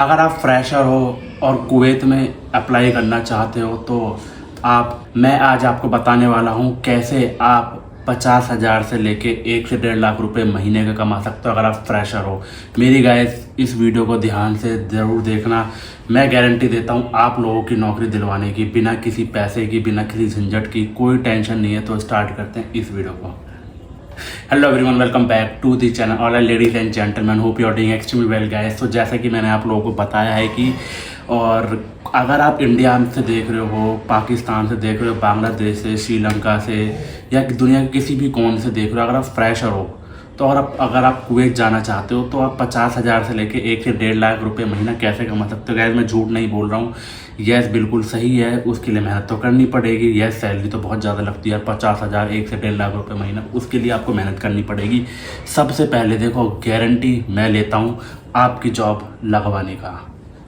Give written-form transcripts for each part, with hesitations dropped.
अगर आप फ्रेशर हो और कुवैत में अप्लाई करना चाहते हो तो मैं आज आपको बताने वाला हूँ कैसे आप 50,000 से लेके 1 से 1.5 लाख रुपए महीने का कमा सकते हो अगर आप फ्रेशर हो। मेरी गाइस इस वीडियो को ध्यान से ज़रूर देखना। मैं गारंटी देता हूँ आप लोगों की नौकरी दिलवाने की, बिना किसी पैसे की, बिना किसी झंझट की। कोई टेंशन नहीं है। तो स्टार्ट करते हैं इस वीडियो को। Hello everyone, welcome back to the channel. All ladies and gentleman, hope you are doing extremely well guys. तो जैसा कि मैंने आप लोगों को बताया है कि और अगर आप इंडिया से देख रहे हो, पाकिस्तान से देख रहे हो, बांग्लादेश से, श्रीलंका से या दुनिया के किसी भी कोने से देख रहे हो, अगर आप फ्रेशर हो तो अगर आप कुवैत जाना चाहते हो तो आप 50,000 से लेके 1 से 1.5 लाख रुपए महीना कैसे कमा सकते हो। गैस मैं झूठ नहीं बोल रहा हूँ, यस बिल्कुल सही है। उसके लिए मेहनत तो करनी पड़ेगी। यस सैलरी तो बहुत ज़्यादा लगती है, 50,000 1 से 1.5 लाख रुपए महीना, उसके लिए आपको मेहनत करनी पड़ेगी। सबसे पहले देखो, गारंटी मैं लेता हूँ आपकी जॉब लगवाने का,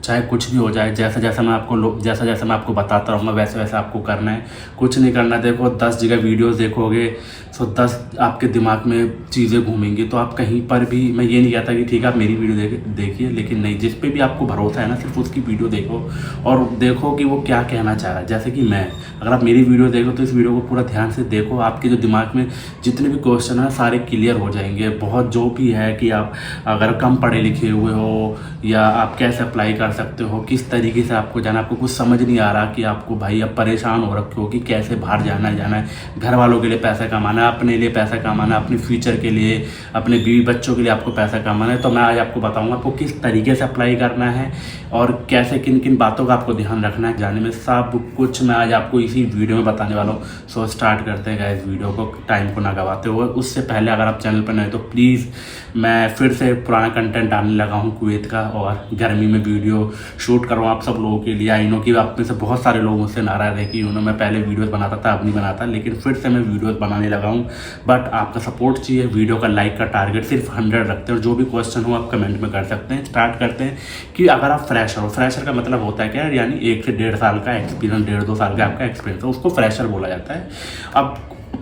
चाहे कुछ भी हो जाए। जैसा जैसा मैं आपको बताता रहूँगा वैसे वैसे आपको करना है, कुछ नहीं करना। देखो 10 जगह वीडियोस देखोगे तो 10 आपके दिमाग में चीज़ें घूमेंगी। तो आप कहीं पर भी, मैं ये नहीं कहता कि ठीक है आप मेरी वीडियो देखिए, लेकिन नहीं, जिस पे भी आपको भरोसा है ना, सिर्फ उसकी वीडियो देखो और देखो कि वो क्या कहना चाह रहा है। जैसे कि अगर आप मेरी वीडियो देखो तो इस वीडियो को पूरा ध्यान से देखो। आपके जो दिमाग में जितने भी क्वेश्चन है सारे क्लियर हो जाएंगे। बहुत जो भी है कि आप अगर कम पढ़े लिखे हुए हो या आप कैसे अप्लाई कर सकते हो, किस तरीके से आपको जाना, आपको कुछ समझ नहीं आ रहा कि आपको भाई अब परेशान हो रखे हो कि कैसे बाहर जाना है, घर वालों के लिए पैसा कमाना है, अपने लिए पैसा कमाना है, अपने फ्यूचर के लिए, अपने बीवी बच्चों के लिए आपको पैसा कमाना है। तो मैं आज आपको बताऊंगा आपको किस तरीके से अप्लाई करना है और कैसे किन किन बातों का आपको ध्यान रखना है जाने में, सब कुछ मैं आज आपको इसी वीडियो में बताने वाला हूँ। सो स्टार्ट करते हैं गाइस वीडियो को, टाइम को ना गवाते हुए। उससे पहले अगर आप चैनल पर नए तो प्लीज़, मैं फिर से पुराना कंटेंट डालने लगा हूँ कुवैत का, और गर्मी में वीडियो शूट कर रहा हूँ आप सब लोगों के लिए। आई नो कि आप में से बहुत सारे लोग मुझसे नाराज़ है कि मैं पहले वीडियोस बनाता था अब नहीं बनाता, लेकिन फिर से मैं वीडियोस बनाने लगा हूँ। बट आपका सपोर्ट चाहिए। वीडियो का लाइक का टारगेट सिर्फ 100 रखते हैं और जो भी क्वेश्चन हो आप कमेंट में कर सकते हैं। स्टार्ट करते हैं कि अगर आप फ्रेशर हो, फ्रेशर का मतलब होता है क्या, यानी 1 से 1.5 साल का एक्सपीरियंस, 1.5-2 साल का आपका एक्सपीरियंस है, उसको फ्रेशर बोला जाता है। अब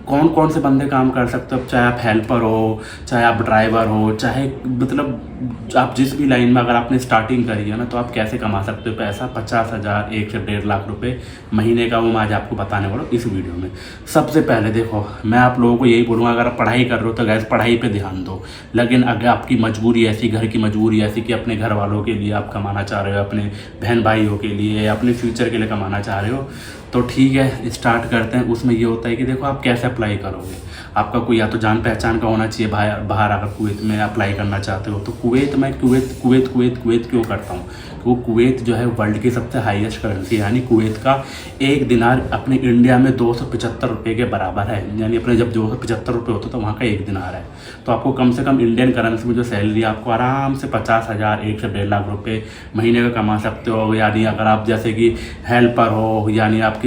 कौन कौन से बंदे काम कर सकते हो, चाहे आप हेल्पर हो, चाहे आप ड्राइवर हो, चाहे मतलब आप जिस भी लाइन में अगर आपने स्टार्टिंग करी है ना, तो आप कैसे कमा सकते हो पैसा 50,000 1 से 1.5 लाख रुपए महीने का, वो मैं आज आपको बताने वाला हूँ इस वीडियो में। सबसे पहले देखो, मैं आप लोगों को यही बोलूँगा, अगर आप पढ़ाई कर रहे हो तो गैस पढ़ाई पे ध्यान दो। लेकिन अगर आपकी मजबूरी ऐसी, घर की मजबूरी ऐसी कि अपने घर वालों के लिए आप कमाना चाह रहे हो, अपने बहन भाइयों के लिए, अपने फ्यूचर के लिए कमाना चाह रहे हो, तो ठीक है स्टार्ट करते हैं। उसमें ये होता है कि देखो आप कैसे अप्लाई करोगे। आपका कोई या तो जान पहचान का होना चाहिए बाहर अगर कुवैत में अप्लाई करना चाहते हो तो। कुवैत क्यों करता हूँ, वो कुवैत जो है वर्ल्ड की सबसे हाईएस्ट करेंसी है। यानी कुवैत का 1 दिनार अपने इंडिया में 275 रुपये के बराबर है। यानी अपने जब 275 रुपये होते तो वहाँ का 1 दिनार है। तो आपको कम से कम इंडियन करेंसी में जो सैलरी, आपको आराम से 50,000 1 से 1.5 लाख रुपये महीने का कमा सकते हो। यानी अगर आप जैसे कि हेल्पर हो, यानी आप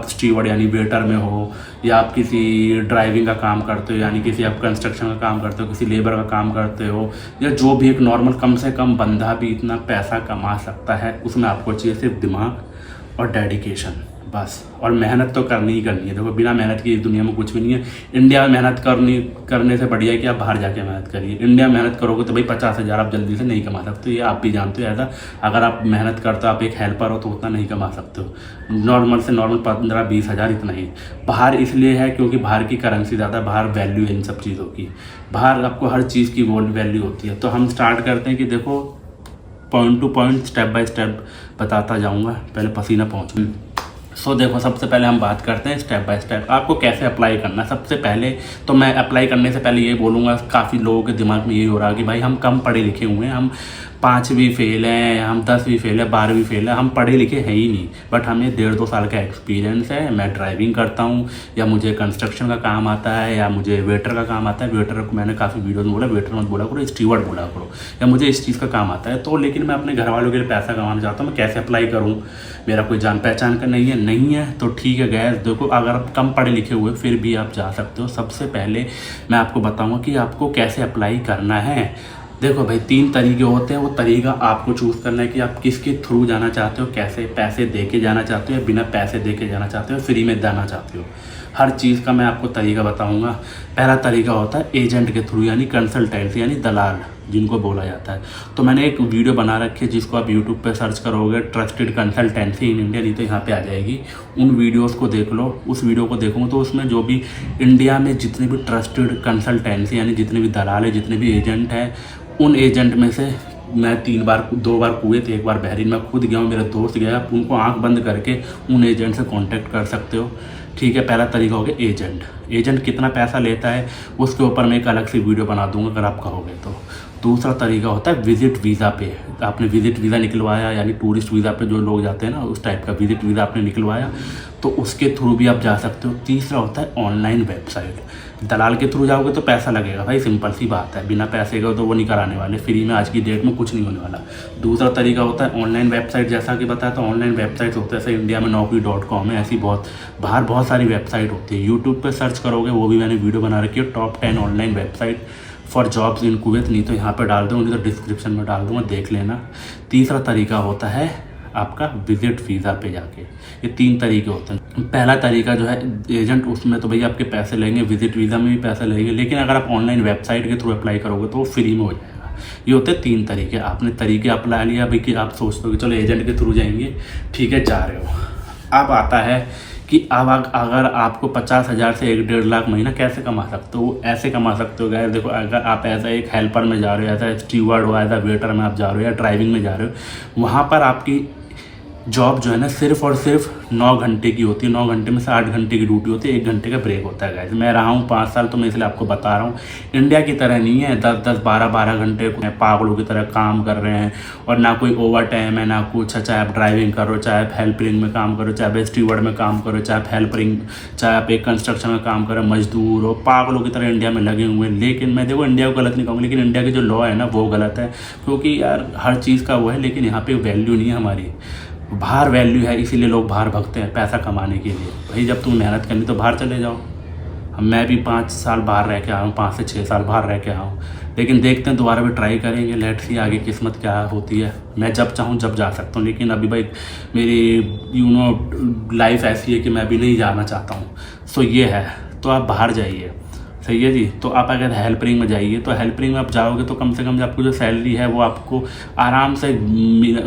स्टीवर्ड यानी वेटर में हो, या आप किसी ड्राइविंग का काम करते हो, यानी किसी आप कंस्ट्रक्शन का काम करते हो, किसी लेबर का काम करते हो, या जो भी एक नॉर्मल, कम से कम बंदा भी इतना पैसा कमा सकता है। उसमें आपको चाहिए सिर्फ दिमाग और डेडिकेशन, बस। और मेहनत तो करनी ही करनी है। देखो बिना मेहनत की इस दुनिया में कुछ भी नहीं है। इंडिया में मेहनत करने से बढ़िया है कि आप बाहर जाके मेहनत करिए। इंडिया में मेहनत करोगे तो भाई 50,000 आप जल्दी से नहीं कमा सकते, ये आप भी जानते हो। ऐसा अगर आप मेहनत करते हो, आप एक हेल्पर हो, तो उतना नहीं कमा सकते हो। नॉर्मल से नॉर्मल 15-20 हज़ार इतना ही। बाहर इसलिए है क्योंकि बाहर की करेंसी ज़्यादा, बाहर वैल्यू है इन सब चीज़ों की। बाहर आपको हर चीज़ की वैल्यू होती है। तो हम स्टार्ट करते हैं कि देखो point two point, step by step बताता जाऊँगा। पहले पसीना पहुँचूँ। सो देखो, सबसे पहले हम बात करते हैं स्टेप बाय स्टेप आपको कैसे अप्लाई करना है। सबसे पहले तो मैं अप्लाई करने से पहले ये बोलूँगा, काफ़ी लोगों के दिमाग में यही हो रहा है कि भाई हम कम पढ़े लिखे हुए हैं, हम 5वीं फेल हैं, हम 10वीं फेल है, 12वीं फेल है, हम पढ़े लिखे हैं ही नहीं, बट हमें 1.5-2 साल का एक्सपीरियंस है। मैं ड्राइविंग करता हूँ, या मुझे कंस्ट्रक्शन का काम आता है, या मुझे वेटर का काम आता है। वेटर को मैंने काफ़ी वीडियो में बोला, वेटर मत बोला करो, स्टीवर्ड बोला करो, या मुझे इस चीज़ का काम आता है। तो लेकिन मैं अपने घर वालों के लिए पैसा कमाना चाहता हूँ, मैं कैसे अप्लाई करूँ, मेरा कोई जान पहचान का नहीं है तो ठीक है गैस। देखो अगर आप कम पढ़े लिखे हुए फिर भी आप जा सकते हो। सबसे पहले मैं आपको बताऊँगा कि आपको कैसे अप्लाई करना है। देखो भाई 3 तरीके होते हैं, वो तरीका आपको चूज़ करना है कि आप किसके थ्रू जाना चाहते हो, कैसे पैसे दे के जाना चाहते हो या बिना पैसे दे के जाना चाहते हो, फ्री में जाना चाहते हो। हर चीज़ का मैं आपको तरीका बताऊंगा। पहला तरीका होता है एजेंट के थ्रू, यानी कंसल्टेंसी, यानी दलाल। जिनको बोला जाता है। तो मैंने एक वीडियो बना रखी है जिसको आप यूट्यूब पे सर्च करोगे ट्रस्टेड कंसल्टेंसी इन इंडिया, नहीं तो यहाँ पे आ जाएगी। उन वीडियोस को देख लो। उस वीडियो को देखोगे तो उसमें जो भी इंडिया में जितने भी ट्रस्टेड कंसल्टेंसी यानी जितने भी दलाल है, जितने भी एजेंट हैं, उन एजेंट में से मैं 2 बार कुवैत, 1 बार बहरीन में खुद गया हूँ, मेरा दोस्त गया। आप उनको आंख बंद करके उन एजेंट से कांटेक्ट कर सकते हो। ठीक है, पहला तरीका हो गया एजेंट कितना पैसा लेता है उसके ऊपर मैं एक अलग से वीडियो बना दूंगा अगर आप कहोगे तो। दूसरा तरीका होता है विजिट वीज़ा पे। आपने विजिट वीज़ा निकलवाया यानी टूरिस्ट वीज़ा पे जो लोग जाते हैं ना, उस टाइप का विजिट वीज़ा आपने निकलवाया तो उसके थ्रू भी आप जा सकते हो। तीसरा होता है ऑनलाइन वेबसाइट। दलाल के थ्रू जाओगे तो पैसा लगेगा भाई, सिंपल सी बात है। बिना पैसे का तो वो नहीं कराने वाले, फ्री में आज की डेट में कुछ नहीं होने वाला। दूसरा तरीका होता है ऑनलाइन वेबसाइट। जैसा कि बताया तो ऑनलाइन वेबसाइट होते हैं जैसे इंडिया में naukri.com है, ऐसी बाहर बहुत सारी वेबसाइट होती है। यूट्यूब पर सर्च करोगे, वो भी मैंने वीडियो बना रखी है, top 10 online website for jobs in Kuwait, नहीं तो यहाँ पर डाल दूँगा, नहीं तो डिस्क्रिप्शन में डाल दूँगा, देख लेना। तीसरा तरीका होता है आपका विजिट वीज़ा पे जाके। ये 3 तरीके होते हैं। पहला तरीका जो है एजेंट, उसमें तो भैया आपके पैसे लेंगे, विजिट वीज़ा में भी पैसे लेंगे, लेकिन अगर आप ऑनलाइन वेबसाइट के थ्रू अप्लाई करोगे तो वो फ्री में हो जाएगा। ये होते हैं 3 तरीके। आपने तरीके अप्लाई लिया भाई कि आप सोचते हो कि चलो एजेंट के थ्रू जाएंगे, ठीक है, जा रहे हो। अब आता है कि अब अगर आपको 50,000 से 1-1.5 लाख महीना कैसे कमा सकते हो? ऐसे कमा सकते हो गैर, देखो, अगर आप ऐसा एक हेल्पर में जा रहे हो, ऐसा स्टीवर्ड हो, ऐसा वेटर में आप जा रहे हो, या ड्राइविंग में जा रहे हो, वहाँ पर आपकी जॉब जो है ना सिर्फ और सिर्फ 9 घंटे की होती है। 9 घंटे में से 8 घंटे की ड्यूटी होती है, 1 घंटे का ब्रेक होता है गाइस। मैं रहा हूँ 5 साल, तो मैं इसलिए आपको बता रहा हूँ। इंडिया की तरह नहीं है 10-10, 12-12 घंटे पागलों की तरह काम कर रहे हैं, और ना कोई ओवर टाइम है ना कुछ। चाहे आप ड्राइविंग करो, चाहे आप हेल्परिंग में काम करो, चाहे आप स्टीवर्ड में काम करो, चाहे आप हेल्परिंग, चाहे आप एक कंस्ट्रक्शन में काम करो, मजदूर हो, पागलों की तरह इंडिया में लगे हुए हैं। लेकिन मैं देखो इंडिया को गलत नहीं कहूँगा, लेकिन इंडिया की जो लॉ है ना वो गलत है, क्योंकि यार हर चीज़ का वो है, लेकिन यहाँ पे वैल्यू नहीं है हमारी। बाहर वैल्यू है, इसीलिए लोग बाहर भागते हैं पैसा कमाने के लिए। भाई जब तुम मेहनत करनी तो बाहर चले जाओ। मैं भी 5 साल बाहर रह के आया हूँ, 5 से 6 साल बाहर रह के आया हूँ, लेकिन देखते हैं दोबारा भी ट्राई करेंगे। लेट्स सी आगे किस्मत क्या होती है। मैं जब चाहूँ जब जा सकता हूँ, लेकिन अभी भाई मेरी लाइफ ऐसी है कि मैं अभी नहीं जाना चाहता हूँ। सो ये है, तो आप बाहर जाइए, सही है जी। तो आप अगर हेल्परिंग में जाइए तो हेल्परिंग में आप जाओगे तो कम से कम आपको जो सैलरी है वो आपको आराम से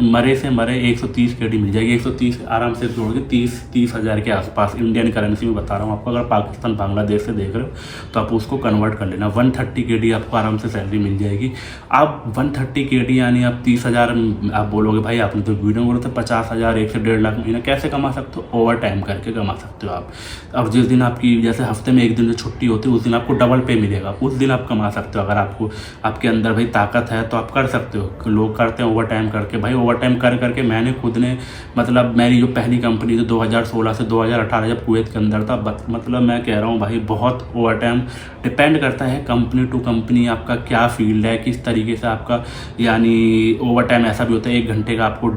मरे से मरे 130 KD मिल जाएगी। 130 आराम से जोड़ के 30 हज़ार के आसपास, इंडियन करेंसी में बता रहा हूँ आपको। अगर पाकिस्तान बांग्लादेश से देख रहे हो तो आप उसको कन्वर्ट कर लेना। 130 KD आपको आराम से सैलरी मिल जाएगी। आप 130 KD यानी आप 30,000, आप बोलोगे भाई आपने तो वीडियो में बोला था 50,000, 1 से 1.5 लाख महीना कैसे कमा सकते हो? ओवर टाइम करके कमा सकते हो आप। और जिस दिन आपकी जैसे हफ्ते में 1 दिन जो छुट्टी होती है उस दिन आपको डबल पे मिलेगा, उस दिन आप कमा सकते हो। अगर आपको आपके अंदर भाई ताकत है तो आप कर सकते हो। लोग करते हैं ओवर टाइम करके। भाई ओवर टाइम कर करके मैंने खुद ने, मतलब मेरी जो पहली कंपनी थी 2016 से 2018 जब कुवैत के अंदर था, मतलब मैं कह रहा हूँ भाई बहुत ओवर टाइम डिपेंड करता है कंपनी टू कंपनी, आपका क्या फील्ड है, किस तरीके से आपका, यानी ओवर टाइम ऐसा भी होता है 1 घंटे का आपको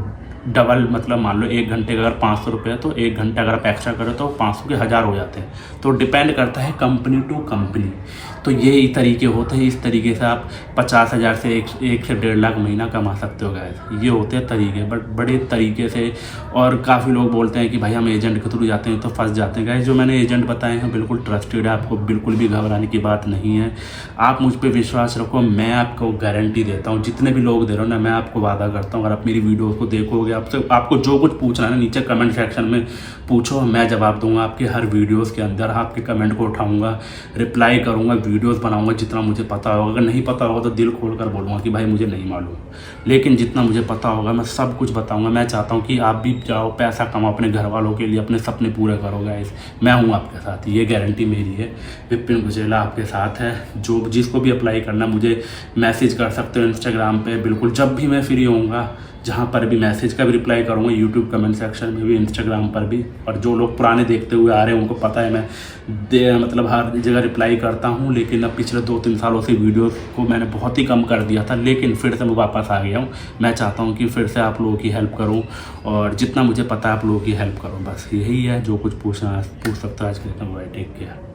डबल, मतलब मान लो 1 घंटे का अगर 500 रुपये है तो 1 घंटा अगर आप एक्स्ट्रा करो तो 500 के 1000 हो जाते हैं। तो डिपेंड करता है कंपनी टू कंपनी। तो ये तरीके होते हैं। इस तरीके से आप 50,000 से 1 से 1.5 लाख महीना कमा सकते हो गाइस। ये होते हैं तरीके, बट बड़े तरीके से। और काफ़ी लोग बोलते हैं कि भाई हम एजेंट के थ्रू जाते हैं तो फंस जाते हैं गाइस। जो मैंने एजेंट बताए हैं बिल्कुल ट्रस्टेड है, आपको बिल्कुल भी घबराने की बात नहीं है। आप मुझ पर विश्वास रखो, मैं आपको गारंटी देता हूँ। जितने भी लोग दे रहे हो ना, मैं आपको वादा करता हूँ अगर आप मेरी वीडियो को देखोगे, आपको जो कुछ पूछना है ना नीचे कमेंट सेक्शन में पूछो, मैं जवाब दूंगा। आपके हर वीडियोस के अंदर आपके कमेंट को उठाऊंगा, रिप्लाई करूंगा, वीडियोस बनाऊंगा जितना मुझे पता होगा। अगर नहीं पता होगा तो दिल खोल कर बोलूँगा कि भाई मुझे नहीं मालूम, लेकिन जितना मुझे पता होगा मैं सब कुछ बताऊंगा। मैं चाहता हूँ कि आप भी जाओ, पैसा कमाओ, अपने घर वालों के लिए अपने सपने पूरे करो गाइस। मैं हूँ आपके साथ, ये गारंटी मेरी है। विपिन गुजेला आपके साथ है। जो जिसको भी अप्लाई करना मुझे मैसेज कर सकते हो इंस्टाग्राम पे, बिल्कुल जब भी मैं फ्री होऊंगा, जहाँ पर भी मैसेज का भी रिप्लाई करूँगा, यूट्यूब कमेंट सेक्शन में भी, इंस्टाग्राम पर भी। और जो लोग पुराने देखते हुए आ रहे हैं उनको पता है मैं मतलब हर जगह रिप्लाई करता हूँ। लेकिन अब पिछले 2-3 सालों से वीडियो को मैंने बहुत ही कम कर दिया था, लेकिन फिर से मैं वापस आ गया हूँ। मैं चाहता हूँ कि फिर से आप लोगों की हेल्प करूँ, और जितना मुझे पता है आप लोगों की हेल्प करूँ। बस यही है, जो कुछ पूछना पूछ सकता है आज के लिए। Take care.